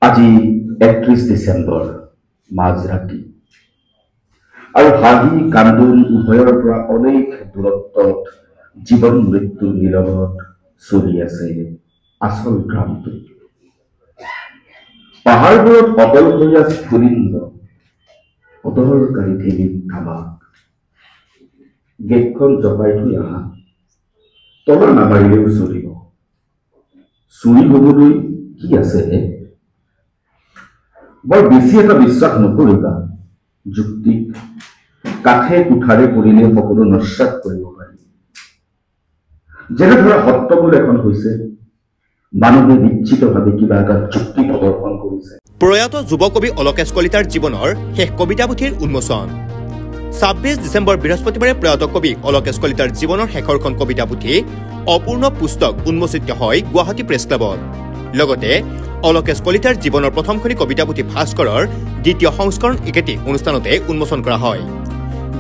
আজি ৩১ ডিচেম্বৰ মাজৰাতি আৰু হাঁহি কান্দোন উভয়ৰ পৰা অনেক দূৰত্বত জীৱন মৃত্যুৰ নীৰৱত চলি আছে আচল গ্ৰামটো। পাহাৰবোৰত অকলশৰীয়া স্ফুলিংগ অদৰকাৰী ঢেঁকীত ধামাক। গেটখন জপাই থৈ আহা, তলা নামাৰিলেও চলিব। চুৰি হবলৈ কি আছে হে? বৰ বেছি এটা বিশ্বাস নকৰিবা। যুক্তিক কাঠে কুঠাৰে কৰিলে সকলো নস্যাৎ কৰিব পাৰি। যেনে ধৰা সত্ৰবোৰ এখন হৈছে, মানুহে নিশ্চিতভাৱে কিবা এটা যুক্তি প্ৰদৰ্শন কৰিছে। প্ৰয়াত যুৱকবি অলকেশ কলিতাৰ জীৱনৰ শেষ কবিতাপুথিৰ উন্মোচন। ২৬ ডিচেম্বৰ বৃহস্পতিবাৰে প্ৰয়াত কবি অলকেশ কলিতাৰ জীৱনৰ শেষৰখন কবিতাপুথি অপূৰ্ণ পুস্তক উন্মোচিত হয় গুৱাহাটী প্ৰেছ ক্লাবত। লগতে অলকেশ কলিতাৰ জীৱনৰ প্ৰথমখনি কবিতাপুথি ভাস্কৰৰ দ্বিতীয় সংস্কৰণ একেটি অনুষ্ঠানতে উন্মোচন কৰা হয়।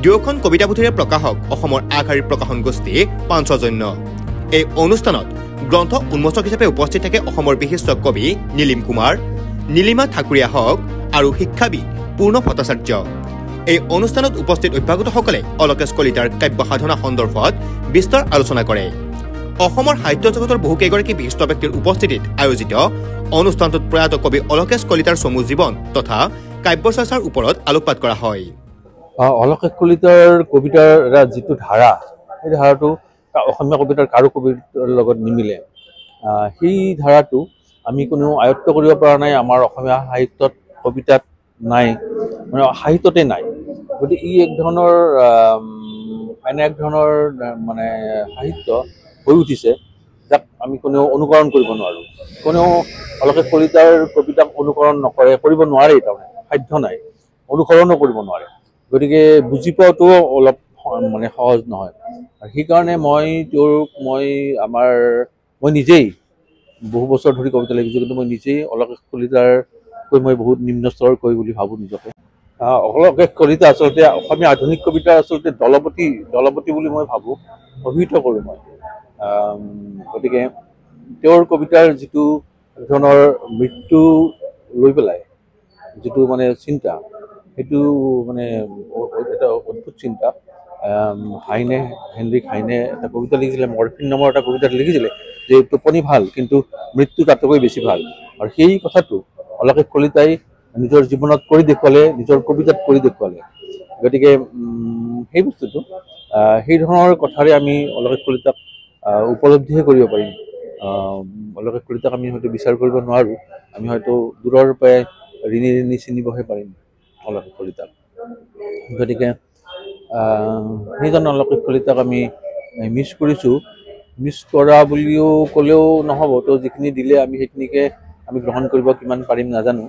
দুয়োখন কবিতাপুথিৰে প্ৰকাশক অসমৰ আগশাৰীৰ প্ৰকাশন গোষ্ঠী পাঞ্চজন্য। এই অনুষ্ঠানত গ্ৰন্থ উন্মোচক হিচাপে উপস্থিত থাকে অসমৰ বিশিষ্ট কবি নীলিম কুমাৰ, নীলিমা ঠাকুৰীয়া হক আৰু শিক্ষাবিদ পূৰ্ণ ভট্টাচাৰ্য। এই অনুষ্ঠানত উপস্থিত অভ্যাগতসকলে অলকেশ কলিতাৰ কাব্য সাধনা সন্দৰ্ভত বিস্তৰ আলোচনা কৰে। অসমৰ সাহিত্য জগতৰ বহুকেইগৰাকী বিশিষ্ট ব্যক্তিৰ উপস্থিতিত আয়োজিত অনুষ্ঠানটোত প্ৰয়াত কবি অলকেশ কলিতাৰ চমু জীৱন তথা কাব্য চৰ্চাৰ ওপৰত আলোকপাত কৰা হয়। অলকেশ কলিতাৰ কবিতাৰ যিটো ধাৰা, সেই ধাৰাটো অসমীয়া কবিতাৰ কাৰো কবিতাৰ লগত নিমিলে। সেই ধাৰাটো আমি কোনো আয়ত্ব কৰিব পৰা নাই। আমাৰ অসমীয়া সাহিত্যত কবিতাত নাই, মানে সাহিত্যতে নাই। গতিকে ই এক ধৰণৰ এনে এক ধৰণৰ মানে সাহিত্য হৈ উঠিছে যাক আমি কোনেও অনুকৰণ কৰিব নোৱাৰোঁ। কোনেও অলকেশ কলিতাৰ কবিতাক অনুকৰণ নকৰে, কৰিব নোৱাৰে, তাৰমানে সাধ্য নাই, অনুসৰণো কৰিব নোৱাৰে। গতিকে বুজি পোৱাটোও অলপ মানে সহজ নহয়। আৰু সেইকাৰণে মই নিজেই বহু বছৰ ধৰি কবিতা লিখিছোঁ, কিন্তু মই নিজেই অলকেশ কলিতাৰকৈ মই বহুত নিম্ন স্তৰৰ কবি বুলি ভাবোঁ নিজকে। অলকেশ কলিতা আচলতে অসমীয়া আধুনিক কবিতাৰ আচলতে দলপতি বুলি মই ভাবোঁ, অভিহিত কৰোঁ মই। গতিকে তেওঁৰ কবিতাৰ যিটো ধৰণৰ মৃত্যু লৈ পেলাই যিটো মানে চিন্তা, সেইটো মানে এটা অদ্ভুত চিন্তা। হেনৰিক হাইনে এটা কবিতা লিখিছিলে, মৰফিন নামৰ এটা কবিতা লিখিছিলে যে টোপনি ভাল কিন্তু মৃত্যু তাতকৈ বেছি ভাল। আৰু সেই কথাটো অলকেশ কলিতাই নিজৰ জীৱনত কৰি দেখুৱালে, নিজৰ কবিতাত কৰি দেখুৱালে। গতিকে সেই বস্তুটো সেই ধৰণৰ কথাৰে আমি অলকেশ কলিতাক উপলব্ধিহে কৰিব পাৰিম। অলকেশ কলিতাক আমি হয়তো বিচাৰ কৰিব নোৱাৰোঁ, আমি হয়তো দূৰৰ পৰাই ঋণি চিনিবহে পাৰিম অলকেশ কলিতাক। গতিকে সেইজন অলকেশ কলিতাক আমি মিছ কৰিছোঁ। মিছ কৰা বুলিও ক'লেও নহ'ব, তো যিখিনি দিলে আমি সেইখিনিকে আমি গ্ৰহণ কৰিব কিমান পাৰিম নাজানো।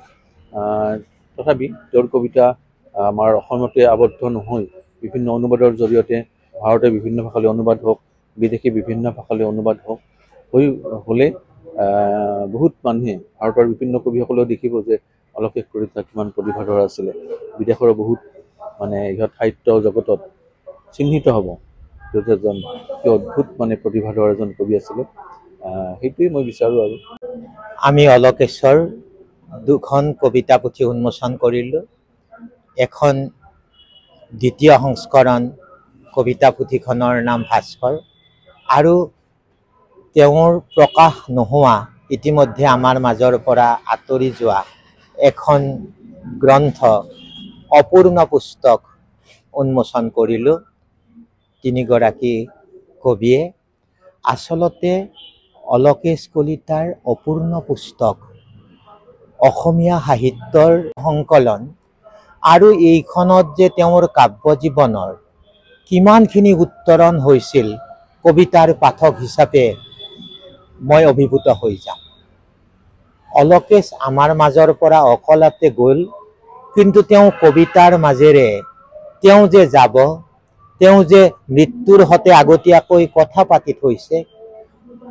তথাপি তেওঁৰ কবিতা আমাৰ অসমতে আবদ্ধ নহয়, বিভিন্ন অনুবাদৰ জৰিয়তে ভাৰতৰ বিভিন্ন ভাষালৈ অনুবাদ হওক, বিদেশী বিভিন্ন ভাষালৈ অনুবাদ হ'লে বহুত মানুহে, ভাৰতৰ বিভিন্ন কবিসকলেও দেখিব যে অলকেশ কলিতা কিমান প্ৰতিভাধৰ আছিলে। বিদেশৰ বহুত মানে ইহঁত সাহিত্য জগতত চিহ্নিত হ'ব যে এজন কি অদ্ভুত মানে প্ৰতিভাধৰ এজন কবি আছিলে। সেইটোৱেই মই বিচাৰোঁ। আৰু আমি অলকেশৰ দুখন কবিতা পুথি উন্মোচন কৰিলোঁ। এখন দ্বিতীয় সংস্কৰণ কবিতা পুথিখনৰ নাম ভাস্কৰ, আৰু তেওঁৰ প্ৰকাশ নোহোৱা, ইতিমধ্যে আমাৰ মাজৰ পৰা আঁতৰি যোৱা এখন গ্ৰন্থ অপূৰ্ণ পুস্তক উন্মোচন কৰিলোঁ। তিনিগৰাকী কবিয়ে আচলতে অলকেশ কলিতাৰ অপূৰ্ণ পুস্তক, অসমীয়া সাহিত্যৰ সংকলন, আৰু এইখনত যে তেওঁৰ কাব্য জীৱনৰ কিমানখিনি উত্তৰণ হৈছিল কবিতাৰ পাঠক হিচাপে মই অভিভূত হৈ যাম। অলকেশ আমাৰ মাজৰ পৰা অকলতে গ'ল, কিন্তু তেওঁ কবিতাৰ মাজেৰে তেওঁ যে যাব, তেওঁ যে মৃত্যুৰ সতে আগতীয়াকৈ কথা পাতি থৈছে,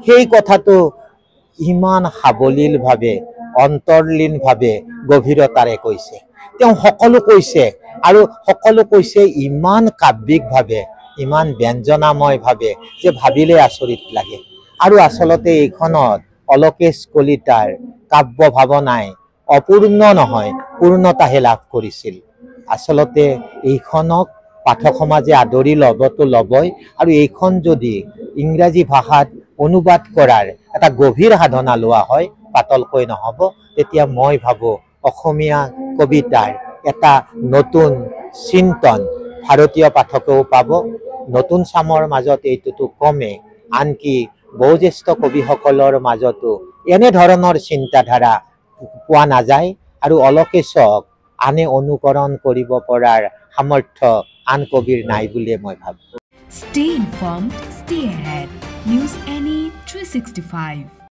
সেই কথাটো ইমান সাৱলীলভাৱে, অন্তৰ্লীনভাৱে, গভীৰতাৰে কৈছে। তেওঁ সকলো কৈছে, আৰু সকলো কৈছে ইমান কাব্যিকভাৱে, ইমান ব্যঞ্জনাময়ভাৱে যে ভাবিলে আচৰিত লাগে। আৰু আচলতে এইখনত অলকেশ কলিতাৰ কাব্য ভাৱনাই অপূৰ্ণ নহয়, পূৰ্ণতাহে লাভ কৰিছিল। আচলতে এইখনক পাঠক সমাজে আদৰি ল'বতো ল'বই, আৰু এইখন যদি ইংৰাজী ভাষাত অনুবাদ কৰাৰ এটা গভীৰ সাধনা লোৱা হয়, পাতলকৈ নহ'ব। তেতিয়া মই ভাবোঁ অসমীয়া কবিতাৰ এটা নতুন চিন্তন ভাৰতীয় পাঠকেও পাব। নতুন চামৰ মাজত এইটোতো কমে, আনকি বয়োজ্যেষ্ঠ কবিসকলৰ মাজতো এনেধৰণৰ চিন্তাধাৰা পোৱা নাযায়, আৰু অলকেশক আনে অনুকৰণ কৰিব পৰাৰ সামৰ্থ্য আন কবিৰ নাই বুলিয়ে মই ভাবোঁ। Stay informed, stay ahead. News NE 365.